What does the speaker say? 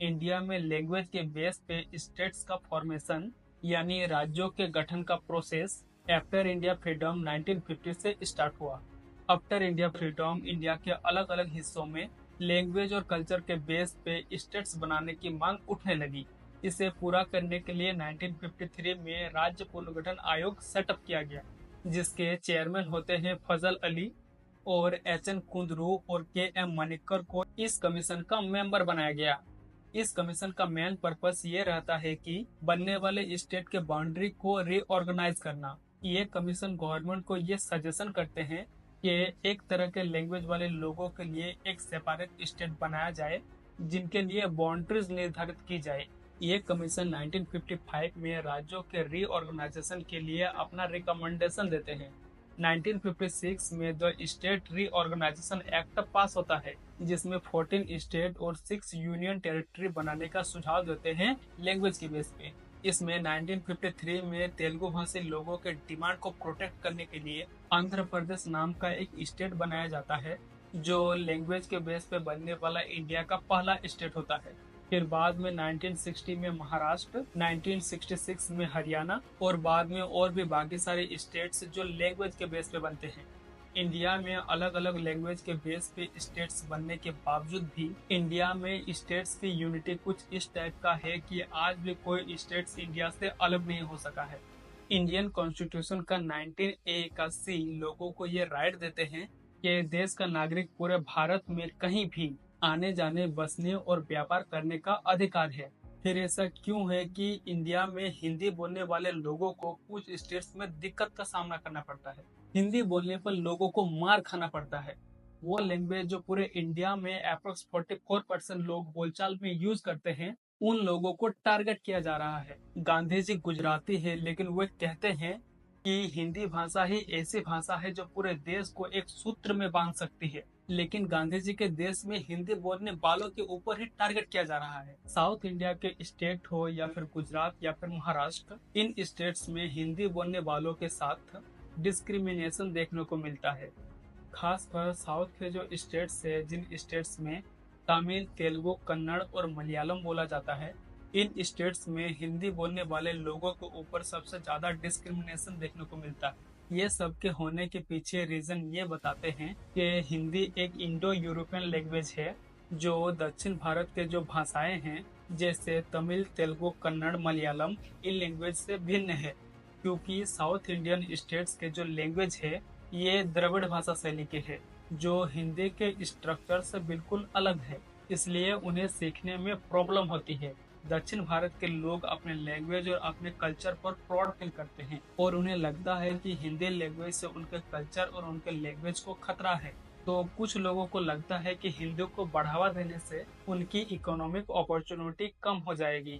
India में language के base पे स्टेट्स का फॉर्मेशन यानी राज्यों के गठन का प्रोसेस आफ्टर इंडिया फ्रीडम 1950 से स्टार्ट हुआ। आफ्टर इंडिया फ्रीडम इंडिया के अलग अलग हिस्सों में लैंग्वेज और कल्चर के बेस पे स्टेट्स बनाने की मांग उठने लगी। इसे पूरा करने के लिए 1953 में राज्य पुनर्गठन आयोग सेटअप किया गया, जिसके चेयरमैन होते हैं फजल अली, और एच एन कुंदरू और के एम मनिक्कर को इस कमीशन का मेंबर बनाया गया। इस कमीशन का मेन पर्पस ये रहता है कि बनने वाले स्टेट के बाउंड्री को रीऑर्गेनाइज करना। ये कमीशन गवर्नमेंट को ये सजेशन करते हैं कि एक तरह के लैंग्वेज वाले लोगों के लिए एक सेपरेट स्टेट बनाया जाए, जिनके लिए बाउंड्रीज निर्धारित की जाए। ये कमीशन 1955 में राज्यों के रीऑर्गेनाइजेशन के लिए अपना रिकमेंडेशन देते हैं। 1956 में the state reorganisation act pass होता है, जिसमें 14 स्टेट और 6 यूनियन टेरिटरी बनाने का सुझाव देते हैं लैंग्वेज के बेस पे। इसमें 1953 में तेलुगु भाषी लोगों के डिमांड को प्रोटेक्ट करने के लिए आंध्र प्रदेश नाम का एक स्टेट बनाया जाता है, जो लैंग्वेज के बेस पे बनने वाला इंडिया का पहला स्टेट होता है। फिर बाद में 1960 में महाराष्ट्र, 1966 में हरियाणा और बाद में और भी बाकी सारे स्टेट्स जो लैंग्वेज के बेस पे बनते हैं। इंडिया में अलग अलग लैंग्वेज के बेस पे स्टेट्स बनने के बावजूद भी इंडिया में स्टेट्स की यूनिटी कुछ इस टाइप का है कि आज भी कोई स्टेट्स इंडिया से अलग नहीं हो सका है। इंडियन कॉन्स्टिट्यूशन का 19A का सी लोगों को ये राइट देते हैं कि देश का नागरिक पूरे भारत में कहीं भी आने जाने, बसने और व्यापार करने का अधिकार है। फिर ऐसा क्यों है कि इंडिया में हिंदी बोलने वाले लोगों को कुछ स्टेट्स में दिक्कत का सामना करना पड़ता है? हिंदी बोलने पर लोगों को मार खाना पड़ता है। वो लैंग्वेज जो पूरे इंडिया में अप्रोक्स 44% लोग बोलचाल में यूज करते हैं, उन लोगों को टारगेट किया जा रहा है। गांधी जी गुजराती है, लेकिन वे कहते हैं कि हिंदी भाषा ही ऐसी भाषा है जो पूरे देश को एक सूत्र में बांध सकती है। लेकिन गांधी जी के देश में हिंदी बोलने वालों के ऊपर ही टारगेट किया जा रहा है। साउथ इंडिया के स्टेट हो या फिर गुजरात या फिर महाराष्ट्र, इन स्टेट्स में हिंदी बोलने वालों के साथ डिस्क्रिमिनेशन देखने को मिलता है। खासकर साउथ के जो स्टेट्स है, जिन स्टेट्स में तमिल, तेलुगु, कन्नड़ और मलयालम बोला जाता है, इन स्टेट्स में हिंदी बोलने वाले लोगों के ऊपर सबसे ज्यादा डिस्क्रिमिनेशन देखने को मिलता है। ये सब के होने के पीछे रीजन ये बताते हैं कि हिंदी एक इंडो यूरोपियन लैंग्वेज है, जो दक्षिण भारत के जो भाषाएं हैं जैसे तमिल, तेलुगु, कन्नड़, मलयालम, इन लैंग्वेज से भिन्न है। क्योंकि साउथ इंडियन स्टेट्स के जो लैंग्वेज है ये द्रविड़ भाषा शैली के है, जो हिंदी के स्ट्रक्चर से बिल्कुल अलग है, इसलिए उन्हें सीखने में प्रॉब्लम होती है। दक्षिण भारत के लोग अपने लैंग्वेज और अपने कल्चर पर प्राउड फील करते हैं और उन्हें लगता है कि हिंदी लैंग्वेज से उनके कल्चर और उनके लैंग्वेज को खतरा है। तो कुछ लोगों को लगता है कि हिंदी को बढ़ावा देने से उनकी इकोनॉमिक अपॉर्चुनिटी कम हो जाएगी।